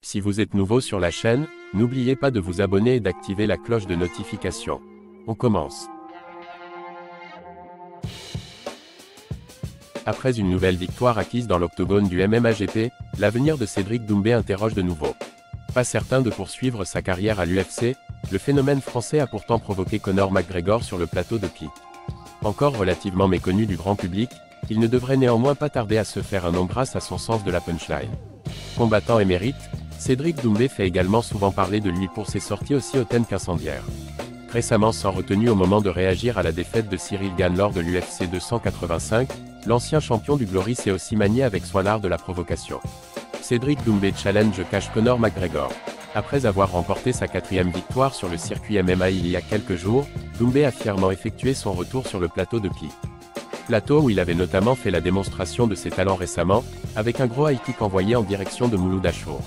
Si vous êtes nouveau sur la chaîne, n'oubliez pas de vous abonner et d'activer la cloche de notification. On commence. Après une nouvelle victoire acquise dans l'octogone du MMA-GP, l'avenir de Cédric Doumbé interroge de nouveau. Pas certain de poursuivre sa carrière à l'UFC, le phénomène français a pourtant provoqué Conor McGregor sur le plateau de Peak. Encore relativement méconnu du grand public, il ne devrait néanmoins pas tarder à se faire un nom grâce à son sens de la punchline. Combattant émérite, Cédric Doumbé fait également souvent parler de lui pour ses sorties aussi hautaines qu'incendiaires. Récemment sans retenue au moment de réagir à la défaite de Cyril Gane lors de l'UFC 285, l'ancien champion du Glory s'est aussi manié avec soin l'art de la provocation. Cédric Doumbé challenge cache Conor McGregor. Après avoir remporté sa 4e victoire sur le circuit MMA il y a quelques jours, Doumbé a fièrement effectué son retour sur le plateau de Peak. Plateau où il avait notamment fait la démonstration de ses talents récemment, avec un gros high kick envoyé en direction de Mouloud Achour.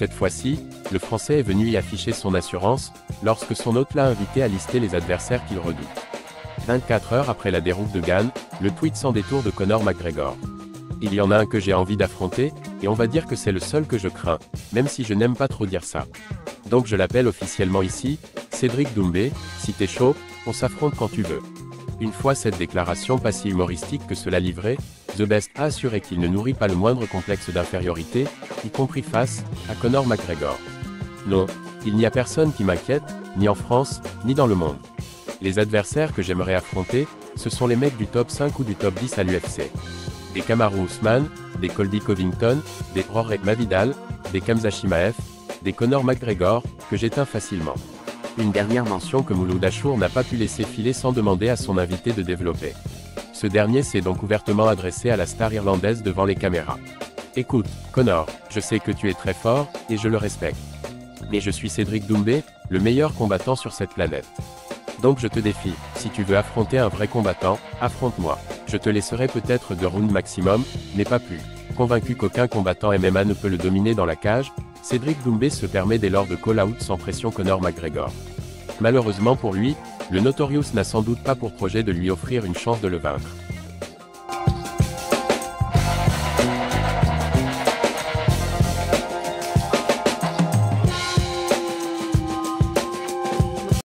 Cette fois-ci, le Français est venu y afficher son assurance, lorsque son hôte l'a invité à lister les adversaires qu'il redoute. 24 heures après la déroute de Gane, le tweet sans détour de Conor McGregor. Il y en a un que j'ai envie d'affronter, et on va dire que c'est le seul que je crains, même si je n'aime pas trop dire ça. Donc je l'appelle officiellement ici, Cédric Doumbé, si t'es chaud, on s'affronte quand tu veux. Une fois cette déclaration pas si humoristique que cela livrée, The Best a assuré qu'il ne nourrit pas le moindre complexe d'infériorité, y compris face à Conor McGregor. Non, il n'y a personne qui m'inquiète, ni en France, ni dans le monde. Les adversaires que j'aimerais affronter, ce sont les mecs du top 5 ou du top 10 à l'UFC. Des Kamaru Usman, des Colby Covington, des Rory Masvidal, des Khamzat Chimaev, des Conor McGregor, que j'éteins facilement. Une dernière mention que Mouloud Achour n'a pas pu laisser filer sans demander à son invité de développer. Ce dernier s'est donc ouvertement adressé à la star irlandaise devant les caméras. Écoute, Conor, je sais que tu es très fort, et je le respecte. Mais je suis Cédric Doumbé, le meilleur combattant sur cette planète. Donc je te défie, si tu veux affronter un vrai combattant, affronte-moi. Je te laisserai peut-être 2 rounds maximum, mais pas plus. Convaincu qu'aucun combattant MMA ne peut le dominer dans la cage, Cédric Doumbé se permet dès lors de call-out sans pression Conor McGregor. Malheureusement pour lui, le Notorious n'a sans doute pas pour projet de lui offrir une chance de le vaincre.